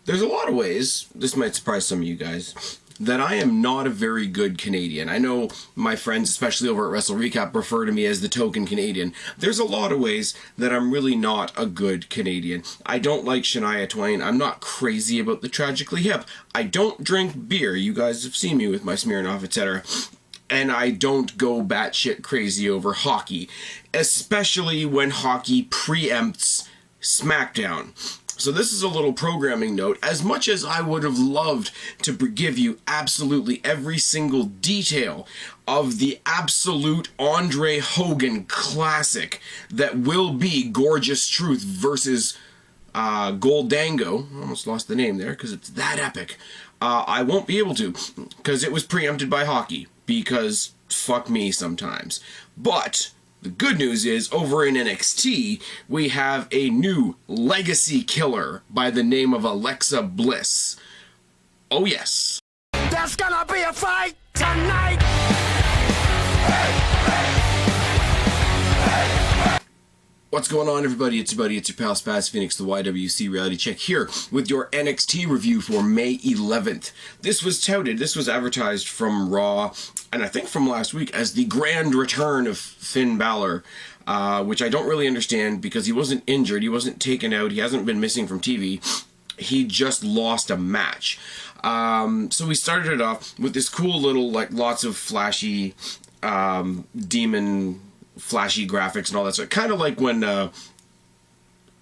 There's a lot of ways, this might surprise some of you guys, that I am not a very good Canadian. I know my friends, especially over at Wrestle Recap, refer to me as the token Canadian. There's a lot of ways that I'm really not a good Canadian. I don't like Shania Twain. I'm not crazy about the Tragically Hip. I don't drink beer. You guys have seen me with my Smirnoff, etc. And I don't go batshit crazy over hockey, especially when hockey preempts SmackDown. So this is a little programming note. As much as I would have loved to give you absolutely every single detail of the absolute Andre Hogan classic that will be Gorgeous Truth versus Goldango, I almost lost the name there because it's that epic, I won't be able to because it was preempted by hockey, because fuck me sometimes. But the good news is, over in NXT, we have a new legacy killer by the name of Alexa Bliss. Oh yes. There's gonna be a fight tonight! What's going on, everybody? It's your buddy, it's your pal Spaz Phoenix, the YWC Reality Check, here with your NXT review for May 11th. This was touted, this was advertised from Raw, and I think from last week, as the grand return of Finn Balor, which I don't really understand because he wasn't injured, he wasn't taken out, he hasn't been missing from TV, he just lost a match. So we started it off with this cool little, like, lots of flashy demon flashy graphics and all that stuff. Kind of like when the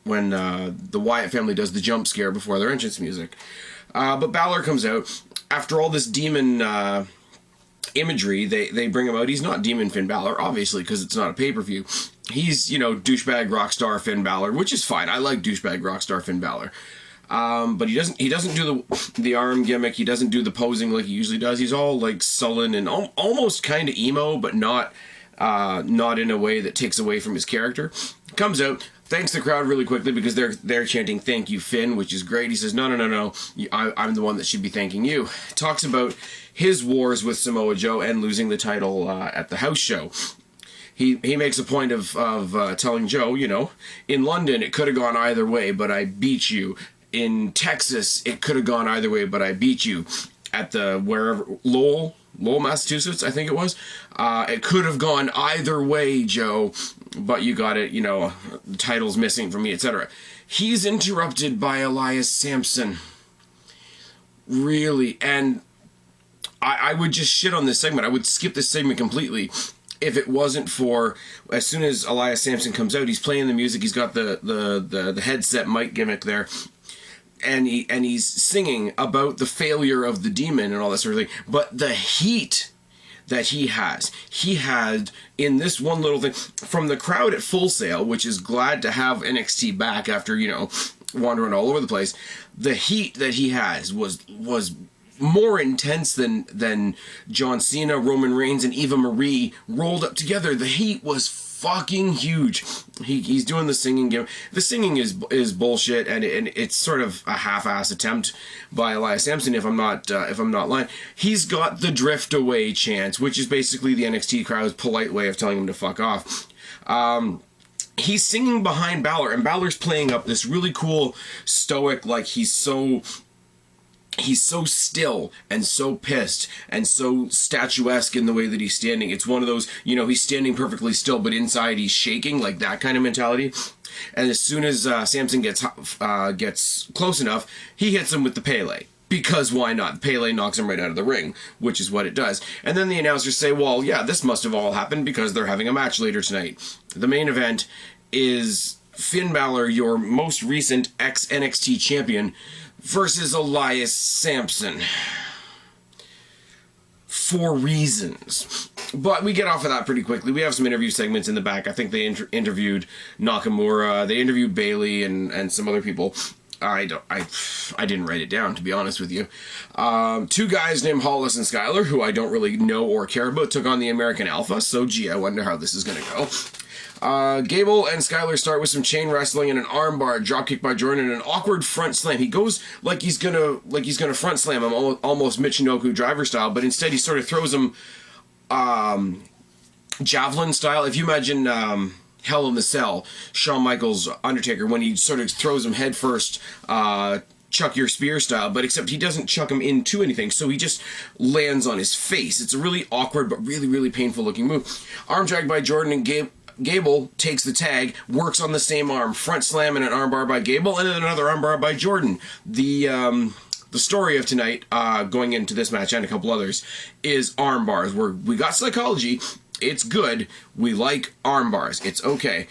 Wyatt family does the jump scare before their entrance music. But Balor comes out. After all this demon imagery, they bring him out. He's not Demon Finn Balor, obviously, because it's not a pay-per-view. He's, douchebag rockstar Finn Balor, which is fine. I like douchebag rockstar Finn Balor. But he doesn't do the arm gimmick. He doesn't do the posing like he usually does. He's all like sullen and almost kind of emo, but not in a way that takes away from his character. Comes out, thanks the crowd really quickly because they're chanting "Thank you, Finn," which is great. He says, "No, I'm the one that should be thanking you." Talks about his wars with Samoa Joe and losing the title at the house show. He makes a point of telling Joe, in London it could have gone either way, but I beat you. In Texas it could have gone either way, but I beat you. At the wherever Lowell, Massachusetts, I think it was. It could have gone either way, Joe, but you got it, the title's missing from me, etc. He's interrupted by Elias Sampson. Really, and I would just shit on this segment. I would skip this segment completely if it wasn't for, as soon as Elias Sampson comes out, he's playing the music, he's got the headset mic gimmick there. And he's singing about the failure of the demon and all that sort of thing. But the heat that he had in this one little thing, from the crowd at Full Sail, which is glad to have NXT back after, wandering all over the place, the heat that he has was more intense than John Cena, Roman Reigns, and Eva Marie rolled up together. The heat was fucking huge. He's doing the singing game. The singing is bullshit, and it's sort of a half-ass attempt by Elias Sampson. If I'm not lying, he's got the drift away chant, which is basically the NXT crowd's polite way of telling him to fuck off. He's singing behind Balor, and Balor's playing up this really cool stoic, like he's so still and so pissed and so statuesque in the way that he's standing. It's one of those, he's standing perfectly still, but inside he's shaking, like that kind of mentality. And as soon as Samson gets close enough, he hits him with the Pele. Because why not? Pele knocks him right out of the ring, which is what it does. And then the announcers say, well, yeah, this must have all happened because they're having a match later tonight. The main event is Finn Balor, your most recent ex-NXT champion, versus Elias Sampson. For reasons. But we get off of that pretty quickly. We have some interview segments in the back. I think they interviewed Nakamura, they interviewed Bailey and some other people. I didn't write it down, to be honest with you. Two guys named Hollis and Skylar, who I don't really know or care about, took on the American Alpha, so gee, I wonder how this is going to go. Gable and Skylar start with some chain wrestling and an armbar, dropkick by Jordan, and an awkward front slam. He goes like he's gonna front slam him, almost Michinoku driver style, but instead he sort of throws him javelin style. If you imagine Hell in the Cell, Shawn Michaels Undertaker, when he sort of throws him head first, chuck your spear style, but except he doesn't chuck him into anything, so he just lands on his face. It's a really awkward but really, really painful looking move. Arm drag by Jordan, and Gable takes the tag, works on the same arm, front slam and an armbar by Gable, and then another armbar by Jordan. The story of tonight, going into this match and a couple others, is arm bars, where we got psychology. It's good. We like arm bars. It's okay.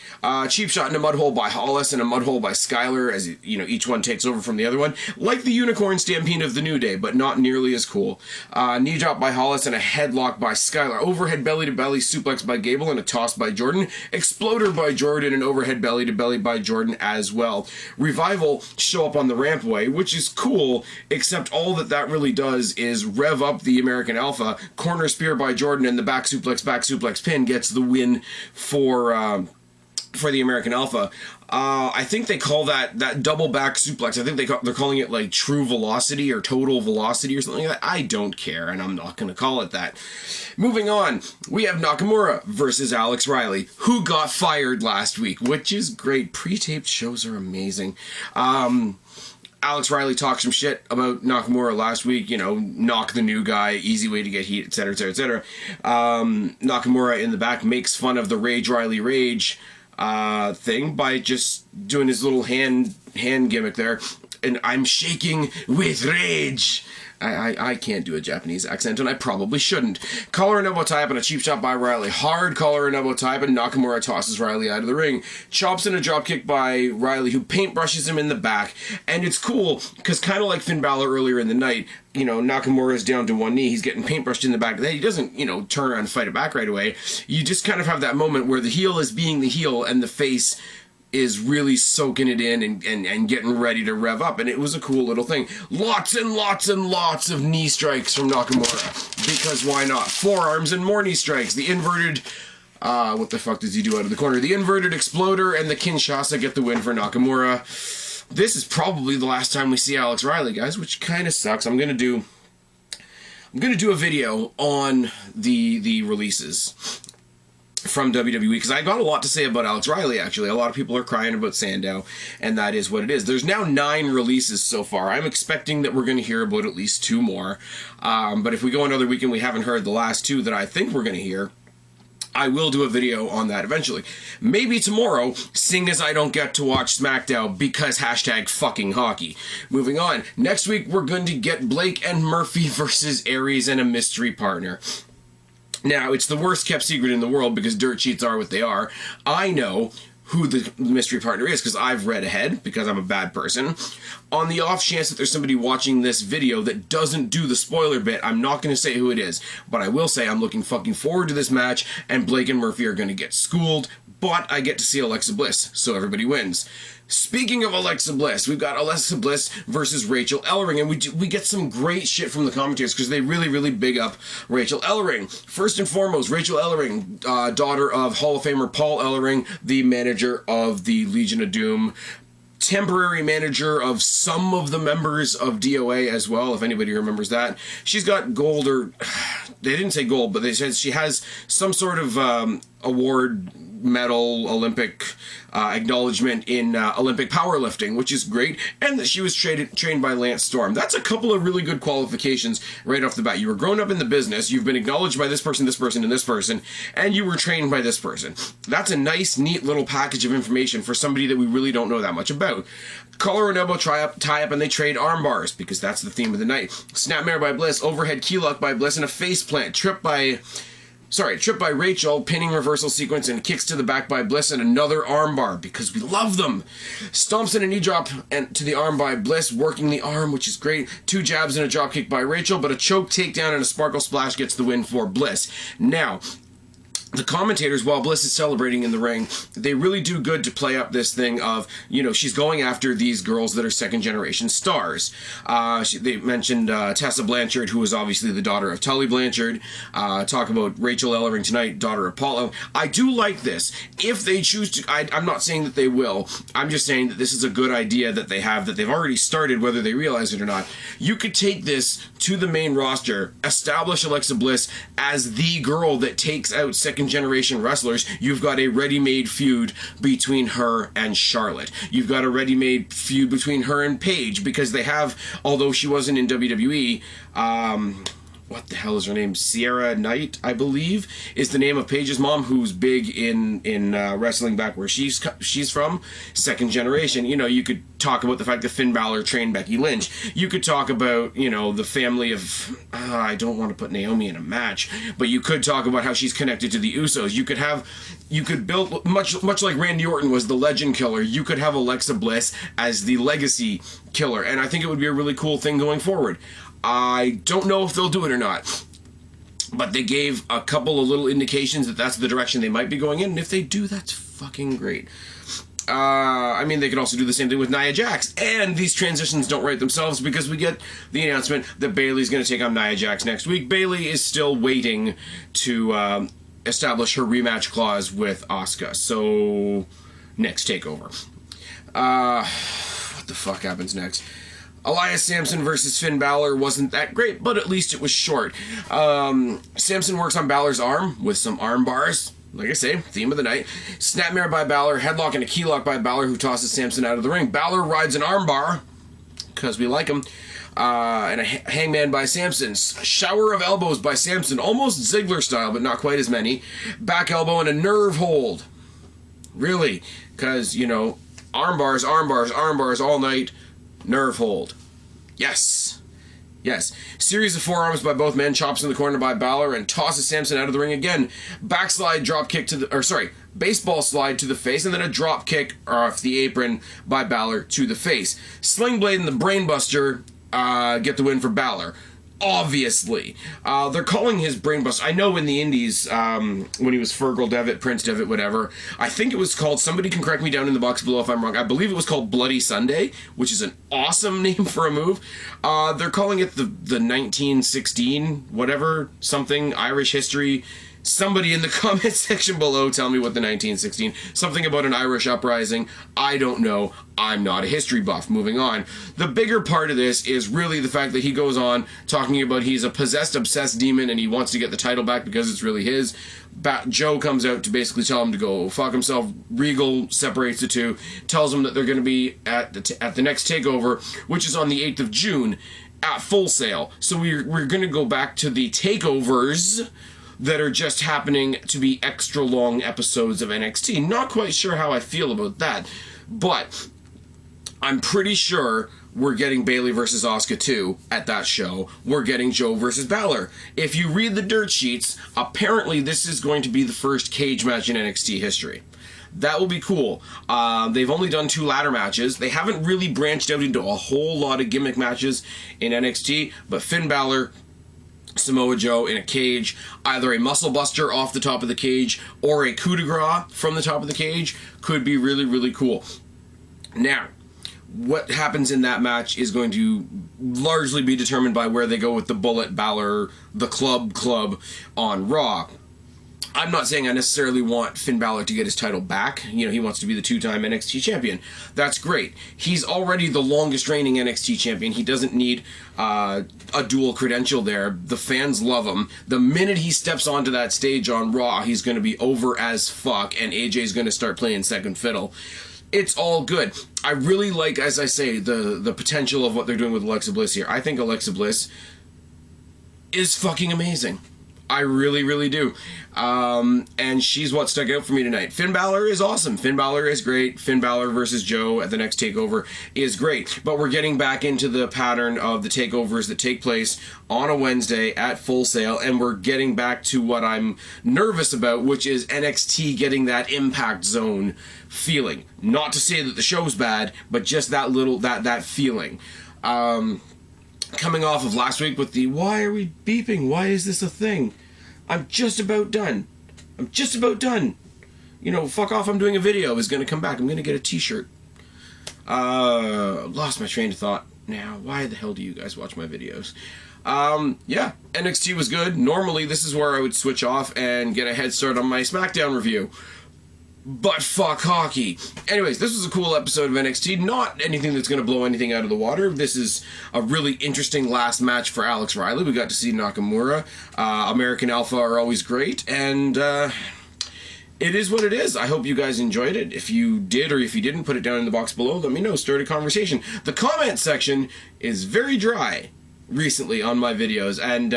Cheap shot in a mud hole by Hollis and a mud hole by Skylar, as each one takes over from the other one. Like the unicorn stampede of the New Day, but not nearly as cool. Knee drop by Hollis and a headlock by Skylar. Overhead belly to belly suplex by Gable and a toss by Jordan. Exploder by Jordan and overhead belly to belly by Jordan as well. Revival show up on the rampway, which is cool, except all that really does is rev up the American Alpha. Corner spear by Jordan and the back suplex pin gets the win for the American Alpha. I think they call that double back suplex. I think they're calling it like true velocity or total velocity or something like that. I don't care, and I'm not going to call it that. Moving on, we have Nakamura versus Alex Riley, who got fired last week, which is great. Pre-taped shows are amazing. Alex Riley talked some shit about Nakamura last week, knock the new guy, easy way to get heat, etc., etc., etc. Nakamura in the back makes fun of the Rage Riley Rage thing by just doing his little hand gimmick there. And I'm shaking with rage. I can't do a Japanese accent, and I probably shouldn't. Collar and elbow tie-up and a cheap shot by Riley. Hard collar and elbow tie-up, and Nakamura tosses Riley out of the ring. Chops in a dropkick by Riley, who paintbrushes him in the back. And it's cool, because kind of like Finn Balor earlier in the night, Nakamura's down to one knee, he's getting paintbrushed in the back. Then he doesn't, turn around and fight it back right away. You just kind of have that moment where the heel is being the heel, and the face is really soaking it in and getting ready to rev up, and it was a cool little thing. Lots and lots and lots of knee strikes from Nakamura, because why not? Forearms and more knee strikes. The inverted, what the fuck does he do out of the corner? The inverted exploder and the Kinshasa get the win for Nakamura. This is probably the last time we see Alex Riley, guys, which kind of sucks. I'm gonna do a video on the releases from WWE, because I got a lot to say about Alex Riley, actually. A lot of people are crying about Sandow, and that is what it is. There's now 9 releases so far. I'm expecting that we're going to hear about at least 2 more. But if we go another week and we haven't heard the last 2 that I think we're going to hear, I will do a video on that eventually. Maybe tomorrow, seeing as I don't get to watch SmackDown because #fucking hockey. Moving on. Next week, we're going to get Blake and Murphy versus Aries and a mystery partner. Now, it's the worst kept secret in the world because dirt sheets are what they are. I know who the mystery partner is because I've read ahead, because I'm a bad person. On the off chance that there's somebody watching this video that doesn't do the spoiler bit, I'm not going to say who it is, but I will say I'm looking fucking forward to this match, and Blake and Murphy are going to get schooled, but I get to see Alexa Bliss, so everybody wins. Speaking of Alexa Bliss, we've got Alexa Bliss versus Rachel Ellering, and we get some great shit from the commentators because they really, really big up Rachel Ellering. First and foremost, Rachel Ellering, daughter of Hall of Famer Paul Ellering, the manager of the Legion of Doom, temporary manager of some of the members of DOA as well, if anybody remembers that. She's got gold, or they didn't say gold, but they said she has some sort of award, medal, Olympic acknowledgement in Olympic powerlifting, which is great, and that she was trained by Lance Storm. That's a couple of really good qualifications right off the bat. You were grown up in the business, you've been acknowledged by this person, and this person, and you were trained by this person. That's a nice, neat little package of information for somebody that we really don't know that much about. Collar and elbow tie-up, and they trade arm bars, because that's the theme of the night. Snapmare by Bliss, overhead keylock by Bliss, and a face plant. Trip by Rachel, pinning reversal sequence, and kicks to the back by Bliss, and another armbar, because we love them. Stomps in a knee drop and to the arm by Bliss, working the arm, which is great. 2 jabs and a drop kick by Rachel, but a choke takedown and a sparkle splash gets the win for Bliss. Now, the commentators, while Bliss is celebrating in the ring, they really do good to play up this thing of, she's going after these girls that are second-generation stars. They mentioned Tessa Blanchard, who is obviously the daughter of Tully Blanchard. Talk about Rachel Ellering tonight, daughter of Paul. I do like this. If they choose to, I'm not saying that they will. I'm just saying that this is a good idea that they have, that they've already started, whether they realize it or not. You could take this to the main roster, establish Alexa Bliss as the girl that takes out second second generation wrestlers, you've got a ready-made feud between her and Charlotte. You've got a ready-made feud between her and Paige, because they have, although she wasn't in WWE, what the hell is her name? Sierra Knight, I believe, is the name of Paige's mom, who's big in wrestling back where she's from. Second generation. You know, you could talk about the fact that Finn Balor trained Becky Lynch. You could talk about, you know, the family of... I don't want to put Naomi in a match, but you could talk about how she's connected to the Usos. You could build, much like Randy Orton was the legend killer, you could have Alexa Bliss as the legacy killer, and I think it would be a really cool thing going forward. I don't know if they'll do it or not, but they gave a couple of little indications that that's the direction they might be going in, and if they do, that's fucking great. I mean, they could also do the same thing with Nia Jax, and these transitions don't write themselves, because we get the announcement that Bayley's going to take on Nia Jax next week. Bayley is still waiting to establish her rematch clause with Asuka, so next TakeOver. What the fuck happens next? Elias Samson versus Finn Balor wasn't that great, but at least it was short. Samson works on Balor's arm with some arm bars. Like I say, theme of the night. Snapmare by Balor, headlock and a keylock by Balor, who tosses Samson out of the ring. Balor rides an arm bar, because we like him. And a hangman by Samson. Shower of elbows by Samson, almost Ziggler style, but not quite as many. Back elbow and a nerve hold. Really, because, you know, arm bars all night. Nerve hold. Yes. Yes. Series of forearms by both men, chops in the corner by Balor, and tosses Samson out of the ring again. Backslide drop kick to the, baseball slide to the face, and then a drop kick off the apron by Balor to the face. Sling Blade and the Brainbuster get the win for Balor. Obviously. They're calling his Brainbuster. I know in the indies, when he was Fergal Devitt, Prince Devitt, whatever, I think it was called, somebody can correct me down in the box below if I'm wrong, I believe it was called Bloody Sunday, which is an awesome name for a move. They're calling it the 1916, whatever, something, Irish history. Somebody in the comment section below tell me what the 1916, something about an Irish uprising. I don't know. I'm not a history buff. Moving on. The bigger part of this is really the fact that he goes on talking about he's a possessed, obsessed demon and he wants to get the title back because it's really his. Joe comes out to basically tell him to go fuck himself. Regal separates the two, tells him that they're going to be at the next TakeOver, which is on the 8th of June at Full Sail. So we're going to go back to the TakeOvers that are just happening to be extra long episodes of NXT. Not quite sure how I feel about that, but I'm pretty sure we're getting Bayley versus Asuka too at that show. We're getting Joe versus Balor. If you read the dirt sheets, apparently this is going to be the first cage match in NXT history. That will be cool. They've only done 2 ladder matches. They haven't really branched out into a whole lot of gimmick matches in NXT, but Finn Balor, Samoa Joe in a cage, either a muscle buster off the top of the cage or a coup de grace from the top of the cage, could be really, really cool. Now, what happens in that match is going to largely be determined by where they go with the Bullet Balor, the Club on Raw. I'm not saying I necessarily want Finn Balor to get his title back. You know, he wants to be the 2-time NXT champion. That's great. He's already the longest reigning NXT champion. He doesn't need a dual credential there. The fans love him. The minute he steps onto that stage on Raw, he's going to be over as fuck, and AJ's going to start playing second fiddle. It's all good. I really like, as I say, the potential of what they're doing with Alexa Bliss here. I think Alexa Bliss is fucking amazing. I really, really do. And she's what stuck out for me tonight. Finn Balor is awesome. Finn Balor is great. Finn Balor versus Joe at the next TakeOver is great. But we're getting back into the pattern of the TakeOvers that take place on a Wednesday at Full Sail, and we're getting back to what I'm nervous about, which is NXT getting that Impact Zone feeling. Not to say that the show's bad, but just that little, that feeling. Coming off of last week with the, why are we beeping? Why is this a thing? I'm just about done. You know, fuck off, I'm doing a video is going to come back. I'm going to get a t-shirt. Lost my train of thought. Now, why the hell do you guys watch my videos? Yeah, NXT was good. Normally, this is where I would switch off and get a head start on my SmackDown review. but fuck hockey. Anyways, this was a cool episode of NXT. Not anything that's going to blow anything out of the water. This is a really interesting last match for Alex Riley. We got to see Nakamura. American Alpha are always great, and it is what it is. I hope you guys enjoyed it. If you did or if you didn't, put it down in the box below. Let me know. Start a conversation. The comment section is very dry recently on my videos, and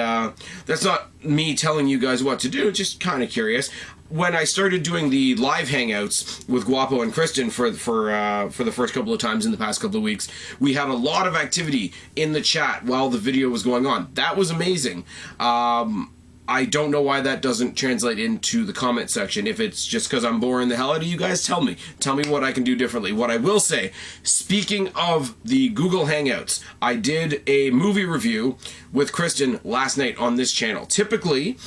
that's not me telling you guys what to do, just kind of curious. When I started doing the live hangouts with Guapo and Kristen for the first couple of times in the past couple of weeks, we had a lot of activity in the chat while the video was going on. That was amazing. I don't know why that doesn't translate into the comment section. If it's just because I'm boring the hell out of you guys, tell me. Tell me what I can do differently. What I will say, speaking of the Google Hangouts, I did a movie review with Kristen last night on this channel. Typically,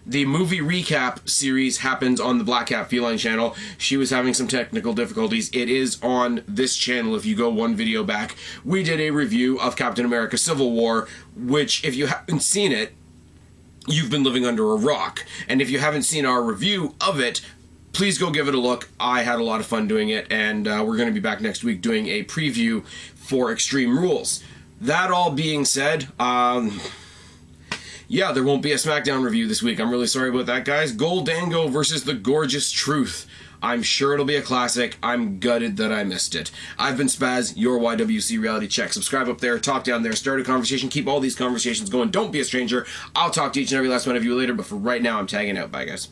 the movie recap series happens on the Black Cat Feline channel. She was having some technical difficulties. It is on this channel if you go one video back. We did a review of Captain America Civil War, which, if you haven't seen it, you've been living under a rock. And if you haven't seen our review of it, please go give it a look. I had a lot of fun doing it, and we're going to be back next week doing a preview for Extreme Rules. That all being said, yeah, there won't be a SmackDown review this week. I'm really sorry about that, guys. Goldango versus The Gorgeous Truth. I'm sure it'll be a classic. I'm gutted that I missed it. I've been Spaz, your YWC Reality Check. Subscribe up there, talk down there, start a conversation, keep all these conversations going. Don't be a stranger. I'll talk to each and every last one of you later, but for right now, I'm tagging out. Bye, guys.